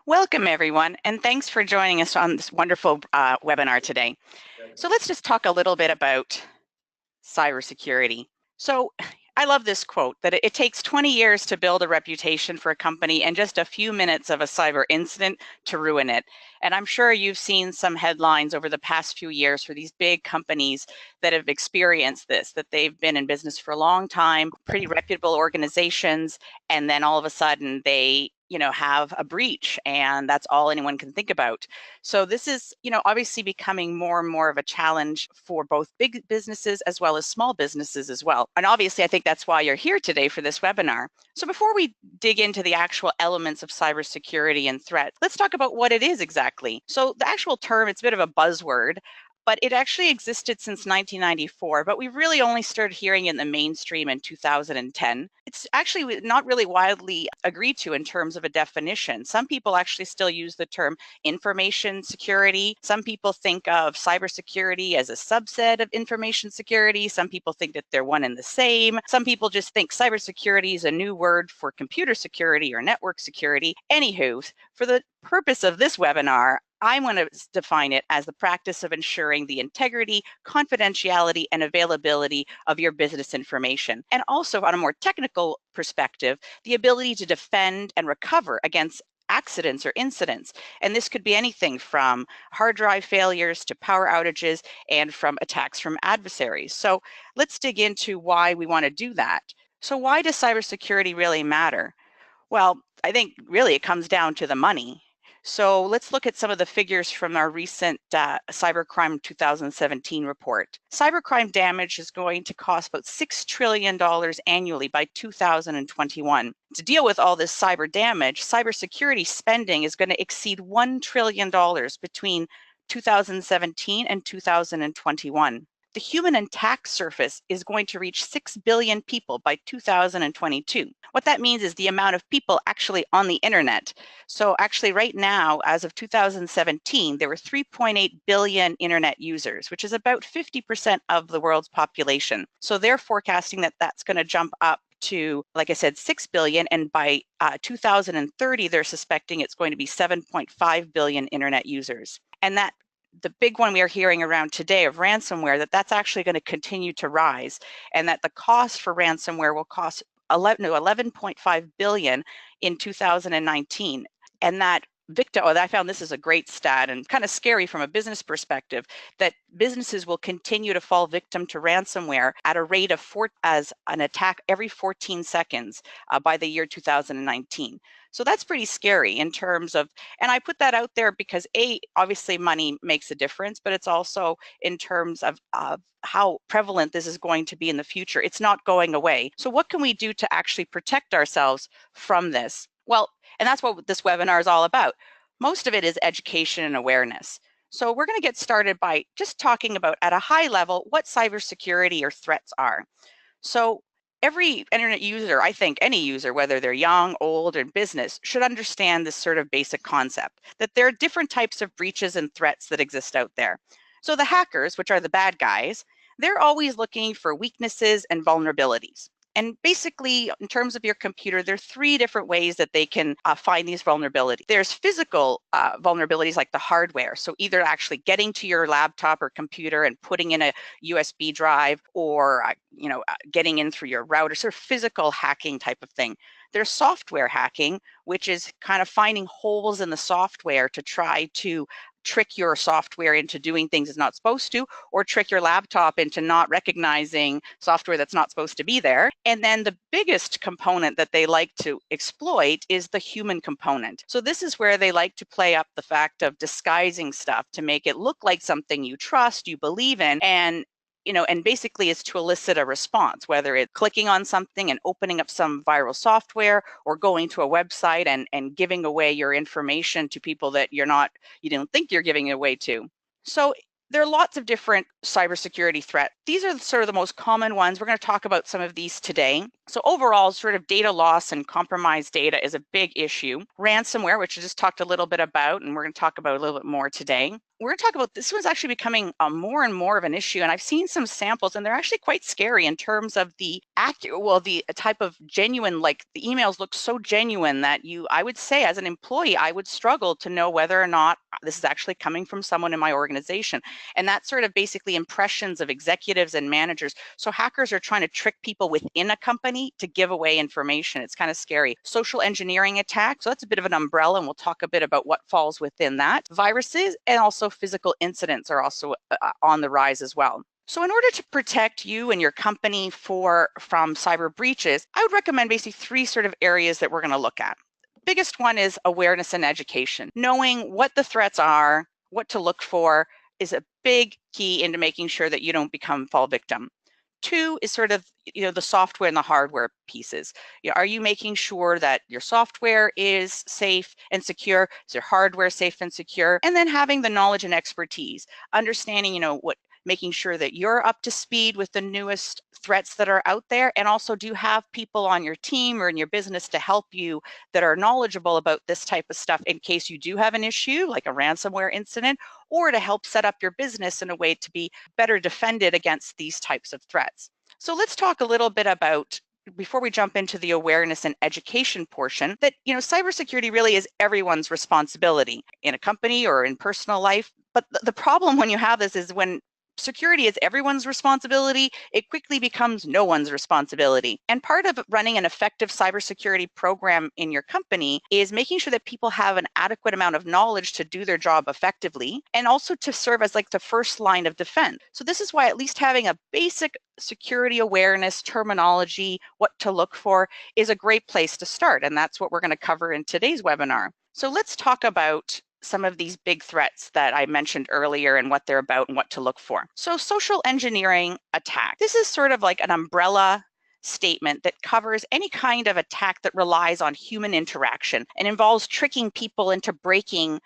Welcome, everyone, and thanks for joining us on this wonderful webinar today. So let's just talk a little bit about cybersecurity. So I love this quote that it takes 20 years to build a reputation for a company and just a few minutes of a cyber incident to ruin it. And I'm sure you've seen some headlines over the past few years for these big companies that have experienced this, that they've been in business for a long time, pretty reputable organizations, and then all of a sudden they have a breach, and that's all anyone can think about. So this is, obviously becoming more and more of a challenge for both big businesses as well as small businesses as well. And obviously, I think that's why you're here today for this webinar. So before we dig into the actual elements of cybersecurity and threat, let's talk about what it is exactly. So the actual term, it's a bit of a buzzword, but it actually existed since 1994, but we really only started hearing it in the mainstream in 2010. It's actually not really widely agreed to in terms of a definition. Some people actually still use the term information security. Some people think of cybersecurity as a subset of information security. Some people think that they're one and the same. Some people just think cybersecurity is a new word for computer security or network security. Anywho, for the purpose of this webinar, I'm going to define it as the practice of ensuring the integrity, confidentiality, and availability of your business information. And also, on a more technical perspective, the ability to defend and recover against accidents or incidents. And this could be anything from hard drive failures to power outages and from attacks from adversaries. So let's dig into why we want to do that. So why does cybersecurity really matter? Well, I think really it comes down to the money. So let's look at some of the figures from our recent Cybercrime 2017 report. Cybercrime damage is going to cost about $6 trillion annually by 2021. To deal with all this cyber damage, cybersecurity spending is going to exceed $1 trillion between 2017 and 2021. The human attack surface is going to reach 6 billion people by 2022. What that means is the amount of people actually on the internet. So actually right now, as of 2017, there were 3.8 billion internet users, which is about 50% of the world's population. So they're forecasting that that's going to jump up to, like I said, 6 billion, and by 2030, they're suspecting it's going to be 7.5 billion internet users. And that the big one we are hearing around today of ransomware, that's actually going to continue to rise, and that the cost for ransomware will cost 11.5 billion in 2019. And that I found this is a great stat and kind of scary from a business perspective, that businesses will continue to fall victim to ransomware at a rate of as an attack every 14 seconds by the year 2019. So that's pretty scary in terms of, and I put that out there because obviously money makes a difference, but it's also in terms of how prevalent this is going to be in the future. It's not going away. So what can we do to actually protect ourselves from this? Well, and that's what this webinar is all about. Most of it is education and awareness. So we're going to get started by just talking about, at a high level, what cybersecurity or threats are. So every internet user, I think any user, whether they're young, old, or business, should understand this sort of basic concept, that there are different types of breaches and threats that exist out there. So the hackers, which are the bad guys, they're always looking for weaknesses and vulnerabilities. And basically, in terms of your computer, there are 3 different ways that they can find these vulnerabilities. There's physical vulnerabilities like the hardware. So either actually getting to your laptop or computer and putting in a USB drive, or getting in through your router, sort of physical hacking type of thing. There's software hacking, which is kind of finding holes in the software to try to trick your software into doing things it's not supposed to, or trick your laptop into not recognizing software that's not supposed to be there. And then the biggest component that they like to exploit is the human component. So this is where they like to play up the fact of disguising stuff to make it look like something you trust, you believe in, and basically it's to elicit a response, whether it's clicking on something and opening up some viral software, or going to a website and giving away your information to people that you don't think you're giving it away to. So there are lots of different cybersecurity threats. These are sort of the most common ones. We're going to talk about some of these today. So overall, sort of data loss and compromised data is a big issue. Ransomware, which I just talked a little bit about, and we're going to talk about a little bit more today. we're going to talk about this one's actually becoming more and more of an issue. And I've seen some samples and they're actually quite scary in terms of the the type of genuine, like the emails look so genuine that I would say as an employee, I would struggle to know whether or not this is actually coming from someone in my organization. And that's sort of basically impressions of executives and managers. So hackers are trying to trick people within a company to give away information. It's kind of scary. Social engineering attacks, so that's a bit of an umbrella, and we'll talk a bit about what falls within that. Viruses and also physical incidents are also on the rise as well. So in order to protect you and your company from cyber breaches, I would recommend basically 3 sort of areas that we're going to look at. Biggest one is awareness and education. Knowing what the threats are, what to look for is a big key into making sure that you don't fall victim. 2 is sort of, the software and the hardware pieces. Are you making sure that your software is safe and secure? Is your hardware safe and secure? And then having the knowledge and expertise, understanding, making sure that you're up to speed with the newest threats that are out there, and also do you have people on your team or in your business to help you that are knowledgeable about this type of stuff in case you do have an issue like a ransomware incident, or to help set up your business in a way to be better defended against these types of threats. So let's talk a little bit about, before we jump into the awareness and education portion, that cybersecurity really is everyone's responsibility in a company or in personal life. But the problem when you have this is when security is everyone's responsibility, it quickly becomes no one's responsibility. And part of running an effective cybersecurity program in your company is making sure that people have an adequate amount of knowledge to do their job effectively, and also to serve as like the first line of defense. So this is why at least having a basic security awareness, terminology, what to look for is a great place to start. And that's what we're going to cover in today's webinar. So let's talk about some of these big threats that I mentioned earlier and what they're about and what to look for. So social engineering attack. This is sort of like an umbrella statement that covers any kind of attack that relies on human interaction and involves tricking people into breaking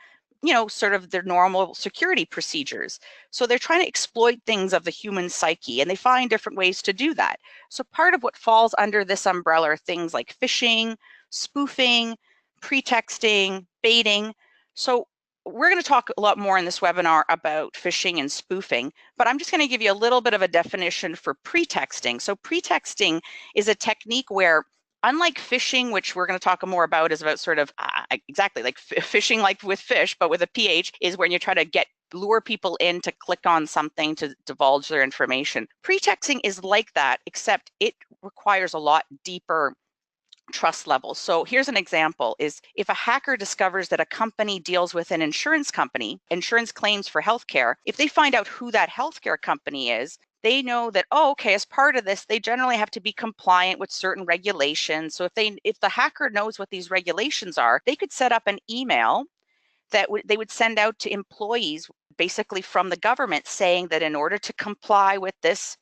sort of their normal security procedures. So they're trying to exploit things of the human psyche, and they find different ways to do that. So part of what falls under this umbrella are things like phishing, spoofing, pretexting, baiting. So we're going to talk a lot more in this webinar about phishing and spoofing, but I'm just going to give you a little bit of a definition for pretexting. So pretexting is a technique where, unlike phishing, which we're going to talk more about, is about sort of exactly like phishing, like with fish, but with a PH, is when you try to lure people in to click on something to divulge their information. Pretexting is like that, except it requires a lot deeper trust levels. So here's an example: is if a hacker discovers that a company deals with an insurance company, insurance claims for healthcare, if they find out who that healthcare company is, they know that, oh, okay, as part of this, they generally have to be compliant with certain regulations. So if the hacker knows what these regulations are, they could set up an email that they would send out to employees, basically from the government, saying that in order to comply with this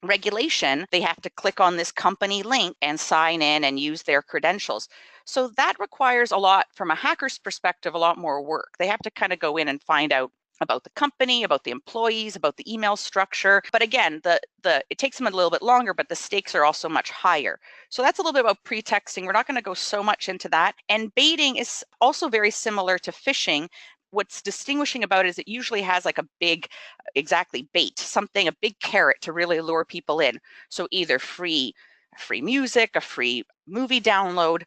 regulation, they have to click on this company link and sign in and use their credentials. So that requires a lot, from a hacker's perspective, a lot more work. They have to kind of go in and find out about the company, about the employees, about the email structure. But again, it takes them a little bit longer, but the stakes are also much higher. So that's a little bit about pretexting. We're not going to go so much into that. And baiting is also very similar to phishing. What's distinguishing about it is it usually has like a big, bait, a big carrot to really lure people in. So either free music, a free movie download,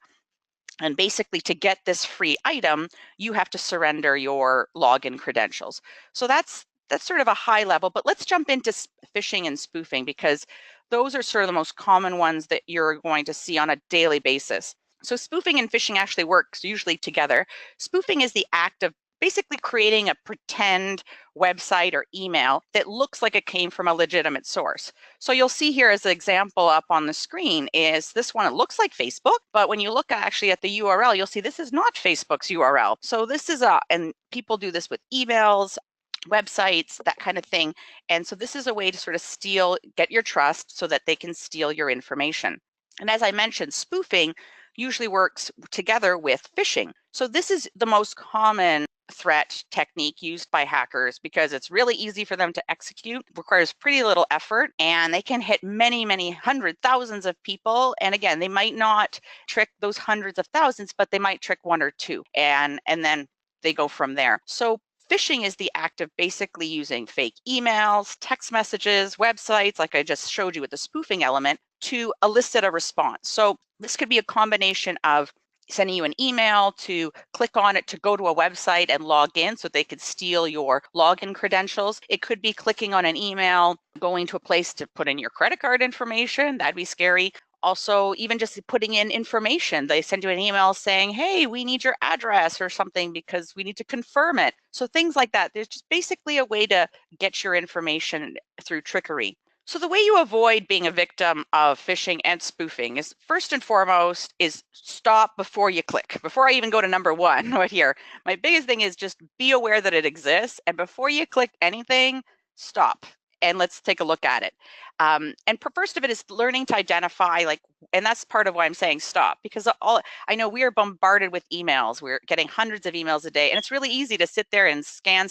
and basically to get this free item, you have to surrender your login credentials. So that's sort of a high level, but let's jump into phishing and spoofing, because those are sort of the most common ones that you're going to see on a daily basis. So spoofing and phishing actually works usually together. Spoofing is the act of basically creating a pretend website or email that looks like it came from a legitimate source. So you'll see here as an example up on the screen is this one. It looks like Facebook, but when you look actually at the URL, you'll see this is not Facebook's URL. So this is and people do this with emails, websites, that kind of thing. And so this is a way to sort of get your trust so that they can steal your information. And as I mentioned, spoofing usually works together with phishing. So this is the most common threat technique used by hackers because it's really easy for them to execute, requires pretty little effort, and they can hit many hundred thousands of people. And again, they might not trick those hundreds of thousands, but they might trick 1 or 2, and then they go from there. So Phishing is the act of basically using fake emails, text messages, websites, like I just showed you with the spoofing element, to elicit a response. So this could be a combination of sending you an email to click on it to go to a website and log in so they could steal your login credentials. It could be clicking on an email, going to a place to put in your credit card information. That'd be scary. Also, even just putting in information. They send you an email saying, hey, we need your address or something because we need to confirm it. So things like that. There's just basically a way to get your information through trickery. So the way you avoid being a victim of phishing and spoofing is, first and foremost, is stop before you click. Before I even go to number one right here, my biggest thing is just be aware that it exists. And before you click anything, stop and let's take a look at it. And first of it is learning to identify, like, and that's part of why I'm saying stop, because I know we are bombarded with emails. We're getting hundreds of emails a day, and it's really easy to sit there and scan,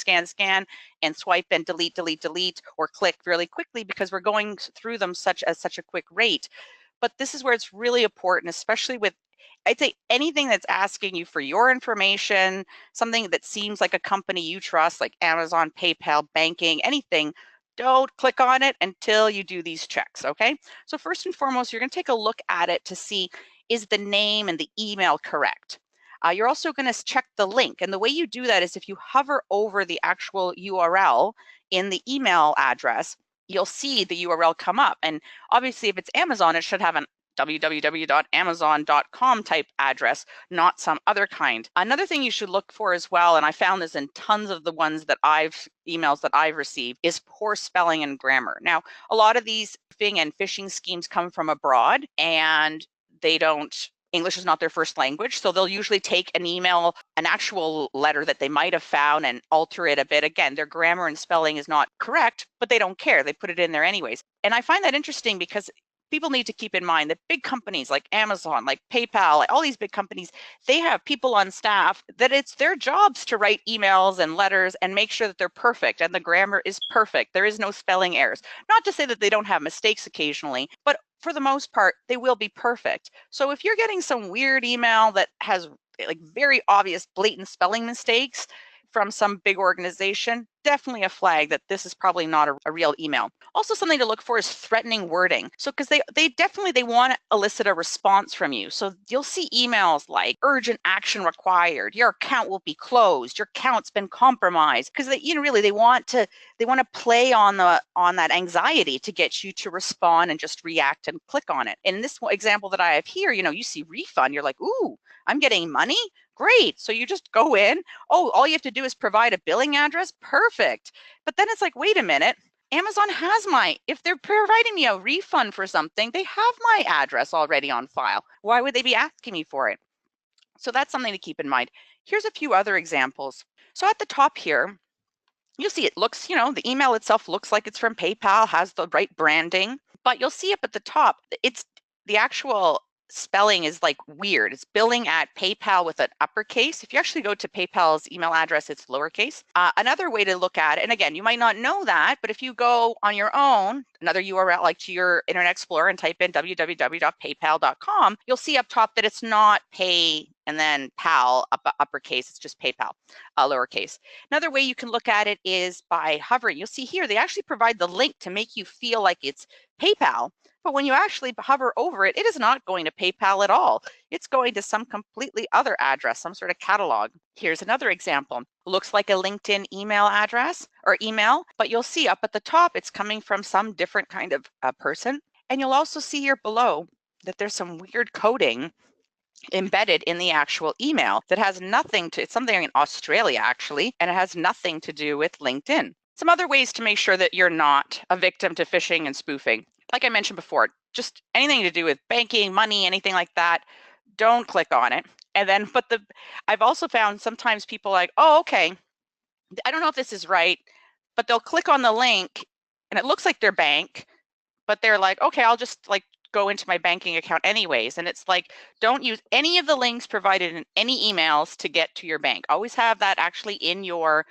and swipe and delete, or click really quickly because we're going through them at such a quick rate. But this is where it's really important, especially with, I'd say, anything that's asking you for your information, something that seems like a company you trust, like Amazon, PayPal, banking, anything. Don't click on it until you do these checks, okay? So first and foremost, you're going to take a look at it to see, is the name and the email correct? You're also going to check the link. And the way you do that is if you hover over the actual URL in the email address, you'll see the URL come up. And obviously, if it's Amazon, it should have an www.amazon.com type address, not some other kind. Another thing you should look for as well, and I found this in tons of the emails that I've received, is poor spelling and grammar. Now, a lot of these phishing schemes come from abroad, and English is not their first language, so they'll usually take an email, an actual letter that they might have found, and alter it a bit. Again, their grammar and spelling is not correct, but they don't care. They put it in there anyways. And I find that interesting because people need to keep in mind that big companies like Amazon, like PayPal, like all these big companies, they have people on staff that it's their jobs to write emails and letters and make sure that they're perfect and the grammar is perfect. There is no spelling errors. Not to say that they don't have mistakes occasionally, but for the most part, they will be perfect. So if you're getting some weird email that has like very obvious blatant spelling mistakes from some big organization, definitely a flag that this is probably not a real email. Also, something to look for is threatening wording. So because they want to elicit a response from you. So you'll see emails like urgent action required, your account will be closed, your account's been compromised, because they want to play on that anxiety to get you to respond and just react and click on it. In this example that I have here, you see refund, you're like, ooh, I'm getting money? Great. So you just go in. Oh, all you have to do is provide a billing address. Perfect. But then it's like, wait a minute. Amazon has if they're providing me a refund for something, they have my address already on file. Why would they be asking me for it? So that's something to keep in mind. Here's a few other examples. So at the top here, you'll see it looks, the email itself looks like it's from PayPal, has the right branding, but you'll see up at the top, it's the actual spelling is like weird. It's billing at PayPal with an uppercase. If you actually go to PayPal's email address, it's lowercase. Another way to look at it, and again, you might not know that, but if you go on your own, another URL like to your Internet Explorer and type in www.paypal.com, you'll see up top that it's not pay and then pal uppercase, it's just PayPal lowercase. Another way you can look at it is by hovering. You'll see here, they actually provide the link to make you feel like it's PayPal. But when you actually hover over it, it is not going to PayPal at all. It's going to some completely other address, some sort of catalog. Here's another example. Looks like a LinkedIn email address or email, but you'll see up at the top, it's coming from some different kind of person. And you'll also see here below that there's some weird coding embedded in the actual email that has nothing to, it's something in Australia actually, and it has nothing to do with LinkedIn. Some other ways to make sure that you're not a victim to phishing and spoofing. Like I mentioned before, just anything to do with banking, money, anything like that, don't click on it. And then, I've also found sometimes people like, oh, okay, I don't know if this is right, but they'll click on the link and it looks like their bank, but they're like, okay, I'll just like go into my banking account anyways. And it's like, don't use any of the links provided in any emails to get to your bank. Always have that actually in your,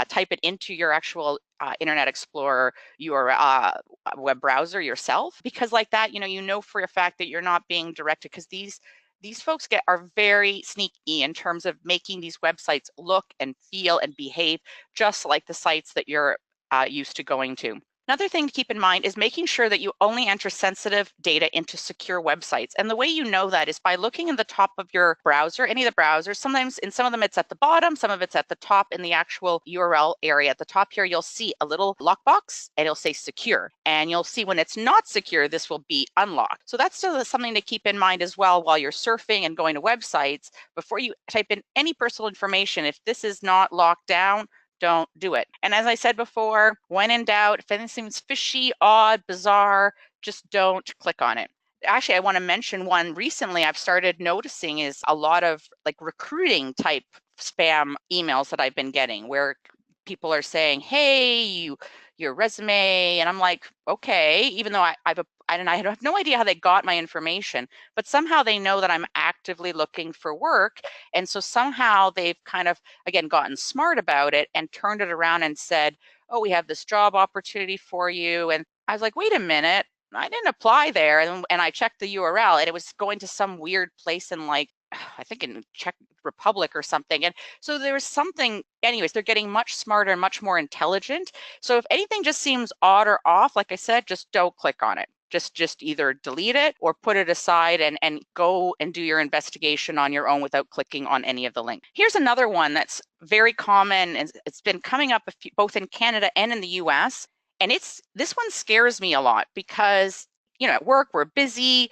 type it into your actual Internet Explorer, your web browser yourself, because like that, you know for a fact that you're not being directed, because these these folks are very sneaky in terms of making these websites look and feel and behave just like the sites that you're used to going to. Another thing to keep in mind is making sure that you only enter sensitive data into secure websites. And the way you know that is by looking in the top of your browser, any of the browsers. Sometimes in some of them it's at the bottom, some of it's at the top in the actual URL area. At the top here, you'll see a little lockbox and it'll say secure. And you'll see when it's not secure, this will be unlocked. So that's still something to keep in mind as well while you're surfing and going to websites. Before you type in any personal information, if this is not locked down, don't do it. And as I said before, when in doubt, if anything seems fishy, odd, bizarre, just don't click on it. Actually, I want to mention one recently I've started noticing is a lot of like recruiting type spam emails that I've been getting where people are saying, hey, your resume, and I'm like, okay, even though I have no idea how they got my information, but somehow they know that I'm actively looking for work. And so somehow they've kind of, again, gotten smart about it and turned it around and said, oh, we have this job opportunity for you. And I was like, wait a minute, I didn't apply there. And I checked the URL and it was going to some weird place in like, I think in Czech Republic or something. And so there was something, anyways, they're getting much smarter and much more intelligent. So if anything just seems odd or off, like I said, just don't click on it. Just either delete it or put it aside and go and do your investigation on your own without clicking on any of the links. Here's another one that's very common, and it's been coming up both in Canada and in the US. And this one scares me a lot because at work, we're busy,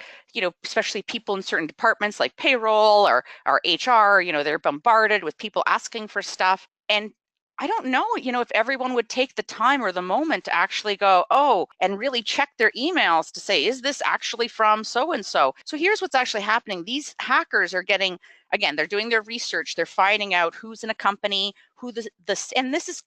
especially people in certain departments like payroll or HR, they're bombarded with people asking for stuff. And I don't know, if everyone would take the time or the moment to actually go, oh, and really check their emails to say, is this actually from so-and-so? So here's what's actually happening. These hackers are getting, again, they're doing their research. They're finding out who's in a company, who and this is,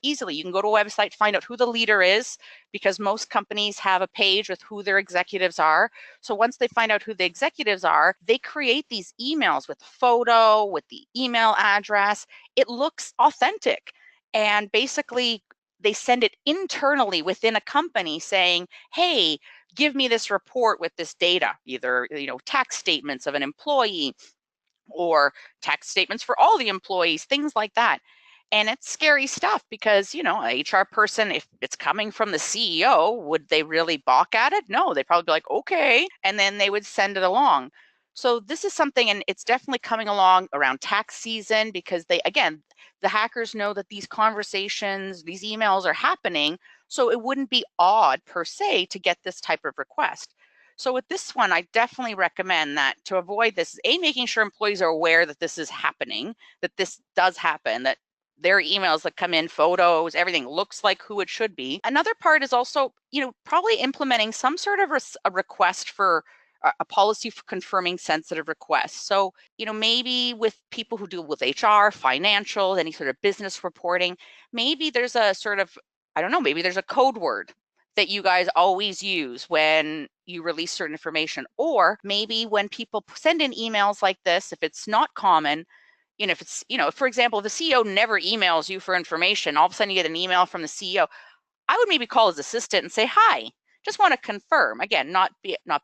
easily, you can go to a website, find out who the leader is, because most companies have a page with who their executives are. So once they find out who the executives are, they create these emails with the photo, with the email address. It looks authentic. And basically, they send it internally within a company saying, hey, give me this report with this data, either tax statements of an employee or tax statements for all the employees, things like that. And it's scary stuff because, a HR person, if it's coming from the CEO, would they really balk at it? No, they'd probably be like, okay. And then they would send it along. So this is something, and it's definitely coming along around tax season because the hackers know that these conversations, these emails are happening. So it wouldn't be odd per se to get this type of request. So with this one, I definitely recommend that to avoid this, making sure employees are aware that this is happening, that this does happen, that their emails that come in, photos, everything looks like who it should be. Another part is also, probably implementing some sort of a request for a policy for confirming sensitive requests. So, maybe with people who deal with HR, financial, any sort of business reporting, maybe there's a sort of, I don't know, maybe there's a code word that you guys always use when you release certain information. Or maybe when people send in emails like this, if it's not common, if it's, for example, the CEO never emails you for information, all of a sudden you get an email from the CEO, I would maybe call his assistant and say, hi, just want to confirm. Again, not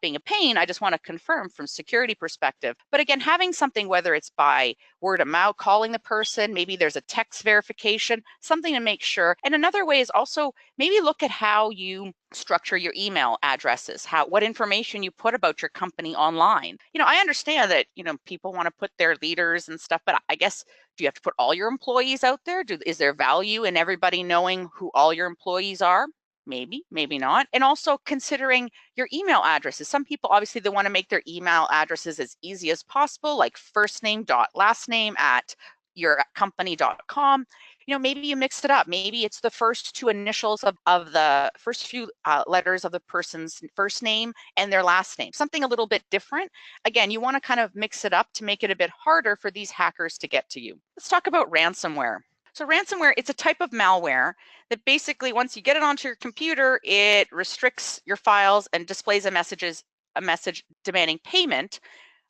being a pain, I just want to confirm from security perspective. But again, having something, whether it's by word of mouth, calling the person, maybe there's a text verification, something to make sure. And another way is also maybe look at how you structure your email addresses, what information you put about your company online. I understand that, people want to put their leaders and stuff, but I guess, do you have to put all your employees out there? Is there value in everybody knowing who all your employees are? Maybe, maybe not. And also considering your email addresses. Some people, obviously, they want to make their email addresses as easy as possible, like first name dot last name at yourcompany.com. Maybe you mix it up. Maybe it's the first two initials of the first few letters of the person's first name and their last name, something a little bit different. Again, you want to kind of mix it up to make it a bit harder for these hackers to get to you. Let's talk about ransomware. So ransomware, it's a type of malware that basically, once you get it onto your computer, it restricts your files and displays a message demanding payment.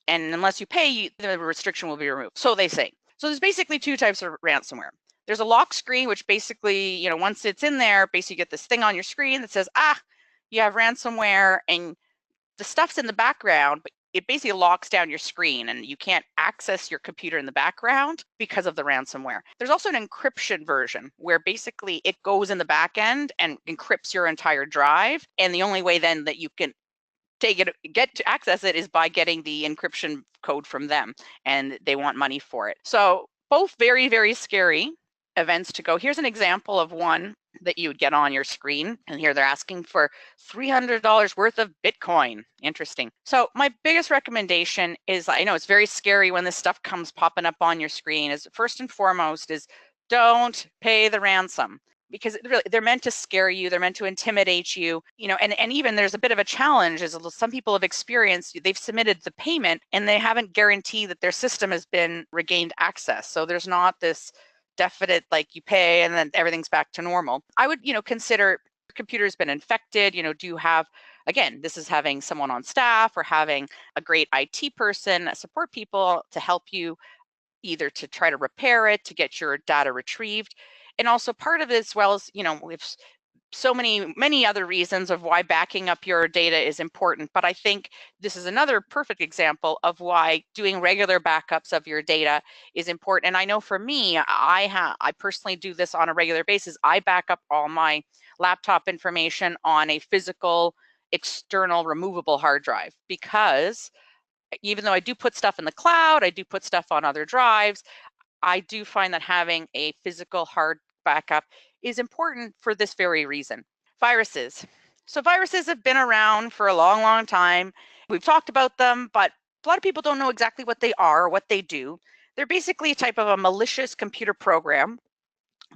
And unless you pay, the restriction will be removed. So they say. So there's basically two types of ransomware. There's a lock screen, which basically, once it's in there, basically you get this thing on your screen that says, you have ransomware, and the stuff's in the background, but it basically locks down your screen and you can't access your computer in the background because of the ransomware. There's also an encryption version where basically it goes in the back end and encrypts your entire drive. And the only way then that you can get to access it is by getting the encryption code from them, and they want money for it. So both very, very scary events to go. Here's an example of one that you would get on your screen, and here they're asking for $300 worth of Bitcoin. Interesting. So my biggest recommendation is, I know it's very scary when this stuff comes popping up on your screen, is first and foremost is don't pay the ransom, because really they're meant to scare you, they're meant to intimidate you, and even there's a bit of a challenge, is some people have experienced, they've submitted the payment and they haven't guaranteed that their system has been regained access. So there's not this definite, like, you pay and then everything's back to normal. I would, consider your computer's been infected, do you have, again, this is having someone on staff or having a great IT person, support people to help you either to try to repair it, to get your data retrieved. And also part of it, as well as, we've so many other reasons of why backing up your data is important. But I think this is another perfect example of why doing regular backups of your data is important. And I know for me, I personally do this on a regular basis. I back up all my laptop information on a physical, external, removable hard drive, because even though I do put stuff in the cloud, I do put stuff on other drives, I do find that having a physical hard backup is important for this very reason. Viruses. So viruses have been around for a long, long time. We've talked about them, but a lot of people don't know exactly what they are or what they do. They're basically a type of a malicious computer program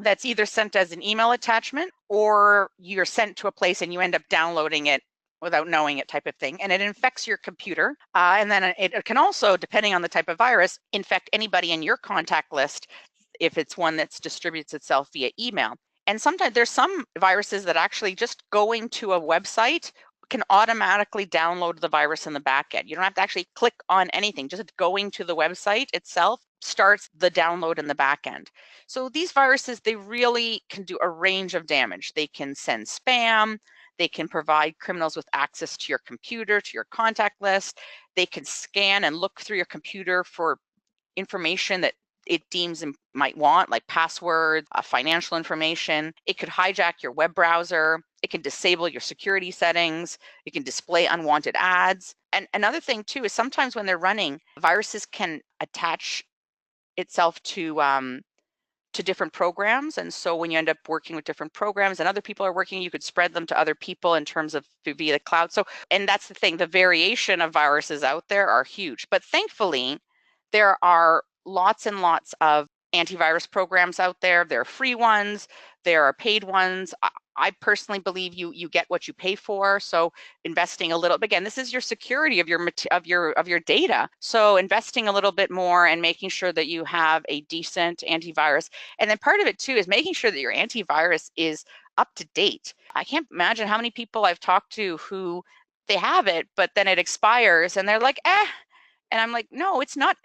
that's either sent as an email attachment, or you're sent to a place and you end up downloading it without knowing it, type of thing, and it infects your computer. And then it can also, depending on the type of virus, infect anybody in your contact list if it's one that distributes itself via email. And sometimes there's some viruses that actually just going to a website can automatically download the virus in the back end. You don't have to actually click on anything. Just going to the website itself starts the download in the back end. So these viruses, they really can do a range of damage. They can send spam. They can provide criminals with access to your computer, to your contact list. They can scan and look through your computer for information that it deems might want, like passwords, financial information. It could hijack your web browser. It can disable your security settings. It can display unwanted ads. And another thing too is sometimes when they're running, viruses can attach itself to different programs. And so when you end up working with different programs and other people are working, you could spread them to other people in terms of via the cloud. So, and that's the thing, the variation of viruses out there are huge. But thankfully, there are lots and lots of antivirus programs out there. There are free ones, there are paid ones. I personally believe you get what you pay for. So investing a little, again, this is your security of your data. So investing a little bit more and making sure that you have a decent antivirus. And then part of it too is making sure that your antivirus is up to date. I can't imagine how many people I've talked to who they have it, but then it expires and they're like, and I'm like, no, it's not.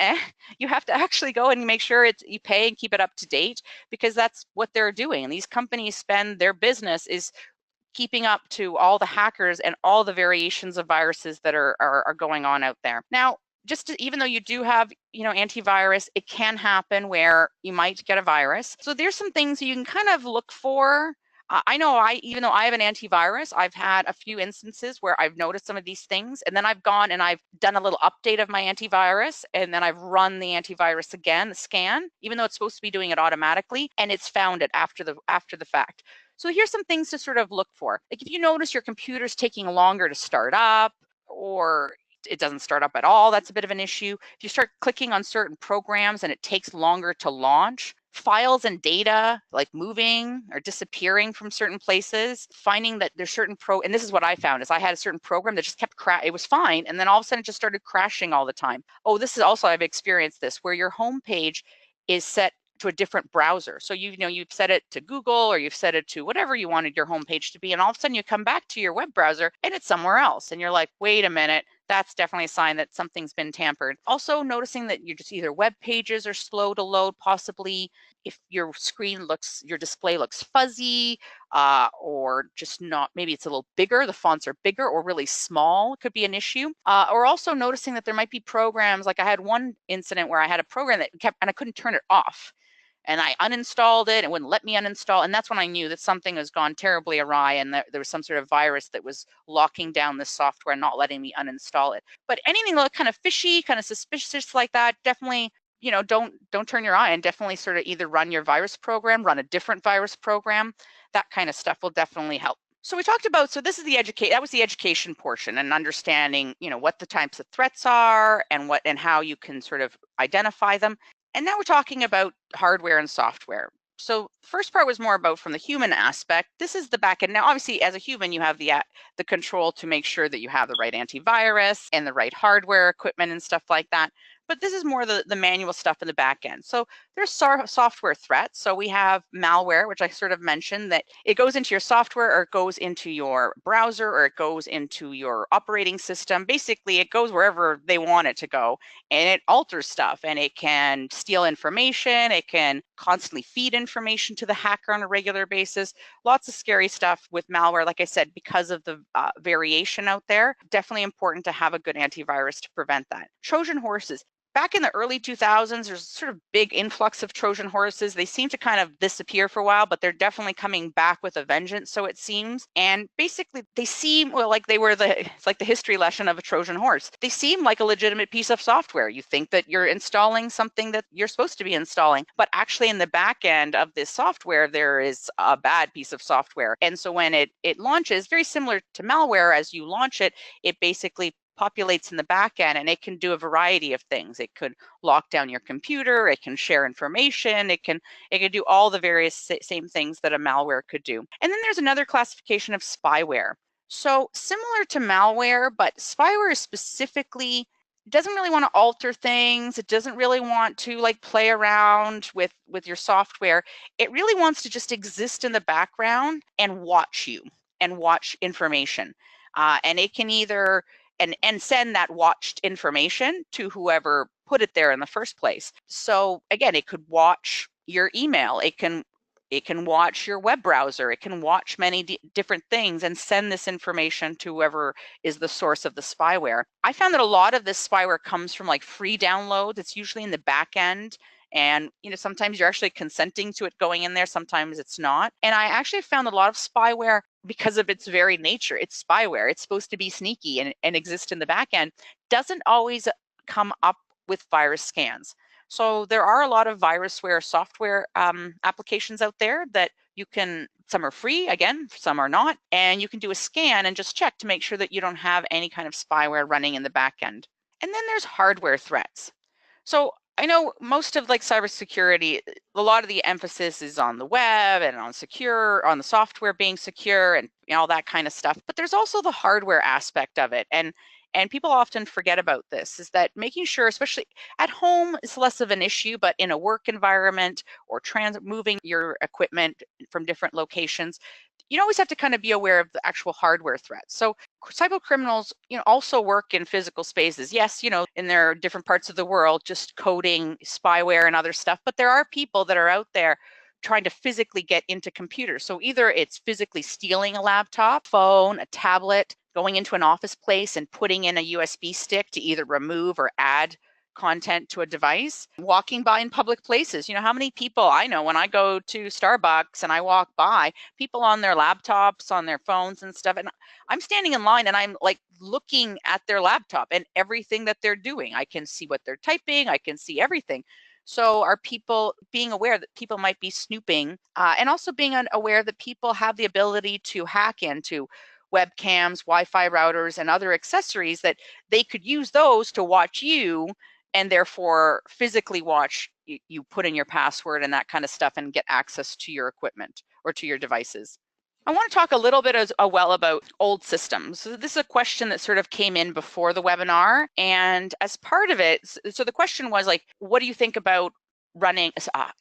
You have to actually go and make sure you pay and keep it up to date, because that's what they're doing. And these companies spend, their business is keeping up to all the hackers and all the variations of viruses that are going on out there. Now, even though you do have, antivirus, it can happen where you might get a virus. So there's some things you can kind of look for. I know even though I have an antivirus, I've had a few instances where I've noticed some of these things, and then I've gone and I've done a little update of my antivirus, and then I've run the antivirus again, the scan, even though it's supposed to be doing it automatically, and it's found it after the fact. So here's some things to sort of look for. Like if you notice your computer's taking longer to start up, or it doesn't start up at all, that's a bit of an issue. If you start clicking on certain programs and it takes longer to launch, files and data like moving or disappearing from certain places, finding that there's certain and this is what I found, is I had a certain program that just kept it was fine, and then all of a sudden it just started crashing all the time. Oh, this is also, I've experienced this, where your home page is set to a different browser. So you've set it to Google, or you've set it to whatever you wanted your homepage to be, and all of a sudden you come back to your web browser and it's somewhere else, and you're like, wait a minute, that's definitely a sign that something's been tampered. Also noticing that you're just either web pages are slow to load, possibly if your your display looks fuzzy, or just not, maybe it's a little bigger, the fonts are bigger or really small, could be an issue. Or also noticing that there might be programs, like I had one incident where I had a program that kept, and I couldn't turn it off. And I uninstalled it and wouldn't let me uninstall. And that's when I knew that something has gone terribly awry and that there was some sort of virus that was locking down the software and not letting me uninstall it. But anything that kind of fishy, kind of suspicious like that, definitely, don't turn your eye, and definitely sort of either run your virus program, run a different virus program. That kind of stuff will definitely help. So we talked about, so this is that was the education portion, and understanding, what the types of threats are and how you can sort of identify them. And now we're talking about hardware and software. So the first part was more about from the human aspect. This is the back end. Now, obviously, as a human, you have the control to make sure that you have the right antivirus and the right hardware equipment and stuff like that. But this is more the manual stuff in the back end. So there's software threats. So we have malware, which I sort of mentioned, that it goes into your software, or it goes into your browser, or it goes into your operating system. Basically, it goes wherever they want it to go, and it alters stuff, and it can steal information. It can constantly feed information to the hacker on a regular basis. Lots of scary stuff with malware, like I said, because of the variation out there. Definitely important to have a good antivirus to prevent that. Trojan horses. Back in the early 2000s, there's sort of big influx of Trojan horses. They seem to kind of disappear for a while, but they're definitely coming back with a vengeance, so it seems. And basically, they seem, well, like it's like the history lesson of a Trojan horse. They seem like a legitimate piece of software. You think that you're installing something that you're supposed to be installing, but actually in the back end of this software, there is a bad piece of software. And so when it launches, very similar to malware, as you launch it, it basically populates in the back end, and it can do a variety of things. It could lock down your computer, it can share information, it can do all the various same things that a malware could do. And then there's another classification of spyware. So similar to malware, but spyware is specifically doesn't really want to alter things. It doesn't really want to like play around with your software. It really wants to just exist in the background and watch you and watch information. And it can either and send that watched information to whoever put it there in the first place. So again, it could watch your email. It can watch your web browser. It can watch many different things and send this information to whoever is the source of the spyware. I found that a lot of this spyware comes from like free downloads. It's usually in the back end. And sometimes you're actually consenting to it going in there, sometimes it's not. And I actually found a lot of spyware, because of its very nature, it's spyware, it's supposed to be sneaky and exist in the back end, doesn't always come up with virus scans. So there are a lot of virusware software applications out there that you can, some are free, again, some are not, and you can do a scan and just check to make sure that you don't have any kind of spyware running in the back end. And then there's hardware threats. So I know most of like cybersecurity, a lot of the emphasis is on the web and on the software being secure and all that kind of stuff. But there's also the hardware aspect of it. And people often forget about this, is that making sure, especially at home, is less of an issue, but in a work environment or moving your equipment from different locations, you always have to kind of be aware of the actual hardware threats. So cyber criminals, also work in physical spaces. Yes, in their different parts of the world, just coding spyware and other stuff. But there are people that are out there trying to physically get into computers. So either it's physically stealing a laptop, phone, a tablet, going into an office place and putting in a USB stick to either remove or add content to a device, walking by in public places. How many people I know when I go to Starbucks and I walk by, people on their laptops, on their phones and stuff, and I'm standing in line and I'm like looking at their laptop and everything that they're doing. I can see what they're typing, I can see everything. So are people being aware that people might be snooping, and also being aware that people have the ability to hack into webcams, Wi-Fi routers, and other accessories, that they could use those to watch you and therefore physically watch you put in your password and that kind of stuff and get access to your equipment or to your devices. I want to talk a little bit as well about old systems. So this is a question that sort of came in before the webinar. And as part of it, so the question was like, what do you think about running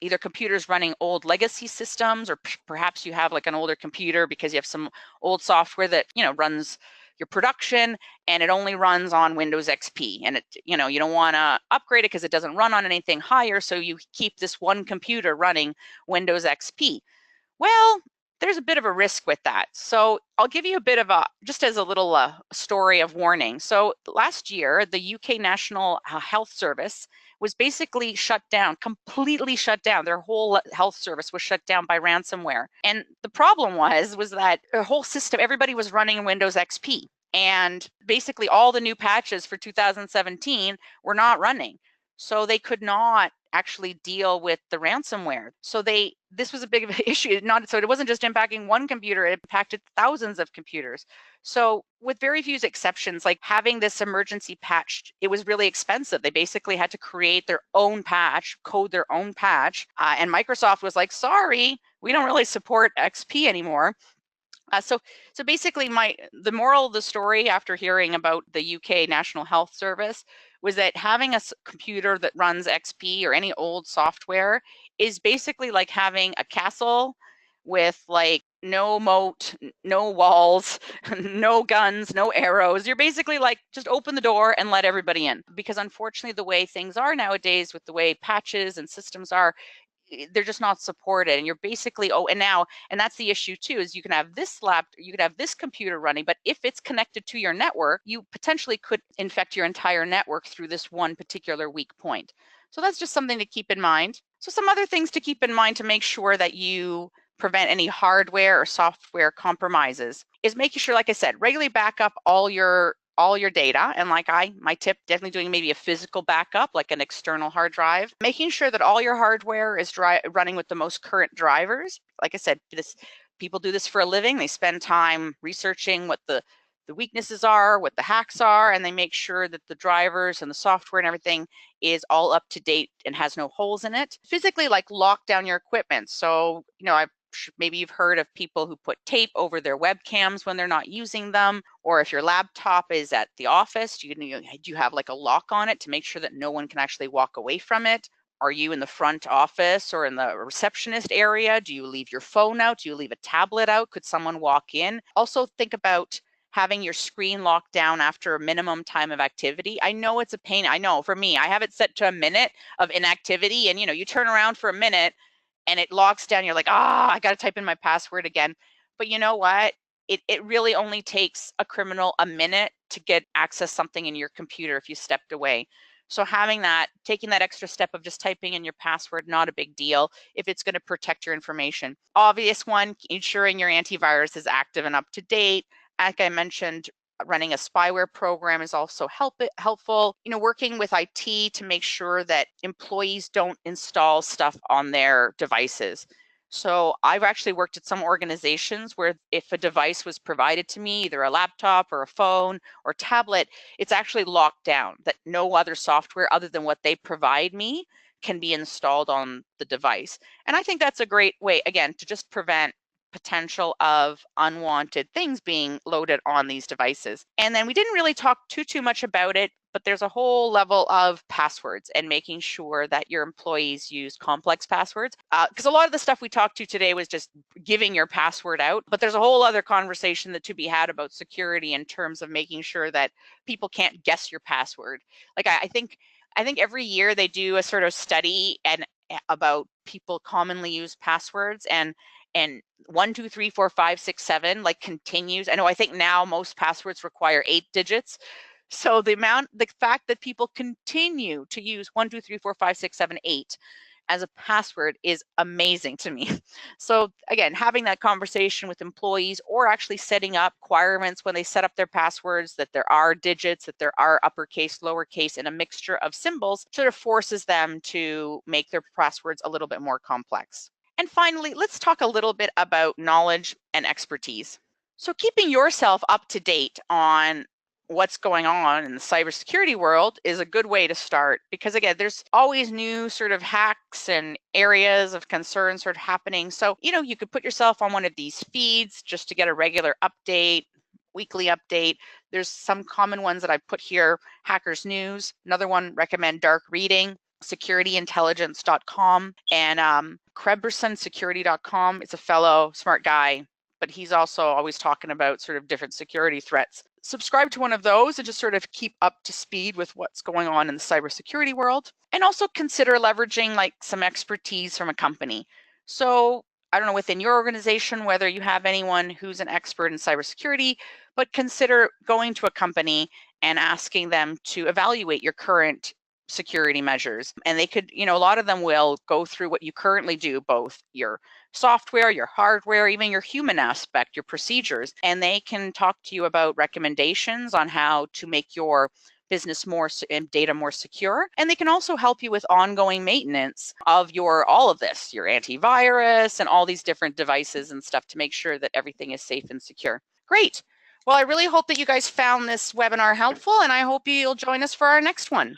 either computers running old legacy systems, or perhaps you have like an older computer because you have some old software that runs your production, and it only runs on Windows XP. And it, you don't want to upgrade it because it doesn't run on anything higher. So you keep this one computer running Windows XP. Well, there's a bit of a risk with that. So I'll give you a bit of just as a little story of warning. So last year, the UK National Health Service was basically shut down, completely shut down. Their whole health service was shut down by ransomware. And the problem was that the whole system, everybody was running Windows XP. And basically all the new patches for 2017 were not running. So they could not actually deal with the ransomware. So this was a big issue. So it wasn't just impacting one computer, it impacted thousands of computers. So with very few exceptions, like having this emergency patch, it was really expensive. They basically had to create their own patch, code their own patch. And Microsoft was like, sorry, we don't really support XP anymore. So basically the moral of the story after hearing about the UK National Health Service was that having a computer that runs XP or any old software is basically like having a castle with like no moat, no walls, no guns, no arrows. You're basically like, just open the door and let everybody in. Because unfortunately, the way things are nowadays with the way patches and systems are, they're just not supported, and you're basically and that's the issue too, is you can have this computer running, but if it's connected to your network, you potentially could infect your entire network through this one particular weak point. So that's just something to keep in mind. So some other things to keep in mind to make sure that you prevent any hardware or software compromises is making sure, like I said, regularly back up all your data. And like my tip, definitely doing maybe a physical backup, like an external hard drive, making sure that all your hardware is running with the most current drivers. Like I said, people do this for a living. They spend time researching what the weaknesses are, what the hacks are, and they make sure that the drivers and the software and everything is all up to date and has no holes in it. Physically, like, lock down your equipment. So, maybe you've heard of people who put tape over their webcams when they're not using them, or if your laptop is at the office, do you have like a lock on it to make sure that no one can actually walk away from it? Are you in the front office or in the receptionist area? Do you leave your phone out? Do you leave a tablet out? Could someone walk in? Also think about having your screen locked down after a minimum time of activity. I know it's a pain. I know for me, I have it set to a minute of inactivity, and you turn around for a minute and it locks down. You're like, I got to type in my password again. But you know what? It really only takes a criminal a minute to get access something in your computer if you stepped away. So taking that extra step of just typing in your password, not a big deal if it's going to protect your information. Obvious one, ensuring your antivirus is active and up to date. Like I mentioned, running a spyware program is also helpful. Working with IT to make sure that employees don't install stuff on their devices. So I've actually worked at some organizations where if a device was provided to me, either a laptop or a phone or tablet, it's actually locked down, that no other software other than what they provide me can be installed on the device. And I think that's a great way, again, to just prevent potential of unwanted things being loaded on these devices. And then we didn't really talk too much about it, but there's a whole level of passwords and making sure that your employees use complex passwords. Because a lot of the stuff we talked to today was just giving your password out, but there's a whole other conversation that to be had about security in terms of making sure that people can't guess your password. Like I think every year they do a sort of study about people commonly use passwords, and 1, 2, 3, 4, 5, 6, 7 like continues. I think now most passwords require 8 digits. So the fact that people continue to use 1, 2, 3, 4, 5, 6, 7, 8 as a password is amazing to me. So again, having that conversation with employees, or actually setting up requirements when they set up their passwords, that there are digits, that there are uppercase, lowercase, and a mixture of symbols, sort of forces them to make their passwords a little bit more complex. And finally, let's talk a little bit about knowledge and expertise. So keeping yourself up to date on what's going on in the cybersecurity world is a good way to start, because again, there's always new sort of hacks and areas of concern sort of happening. So, you could put yourself on one of these feeds just to get a regular update, weekly update. There's some common ones that I put here: Hackers News. Another one, recommend Dark Reading, securityintelligence.com, and KrebsonSecurity.com. It's a fellow smart guy, but he's also always talking about sort of different security threats. subscribe to one of those and just sort of keep up to speed with what's going on in the cybersecurity world. And also consider leveraging like some expertise from a company. So I don't know within your organization whether you have anyone who's an expert in cybersecurity, but consider going to a company and asking them to evaluate your current security measures. And they could, a lot of them will go through what you currently do, both your software, your hardware, even your human aspect, your procedures, and they can talk to you about recommendations on how to make your business more and data more secure. And they can also help you with ongoing maintenance of all of this, your antivirus and all these different devices and stuff to make sure that everything is safe and secure. Great. Well, I really hope that you guys found this webinar helpful, and I hope you'll join us for our next one.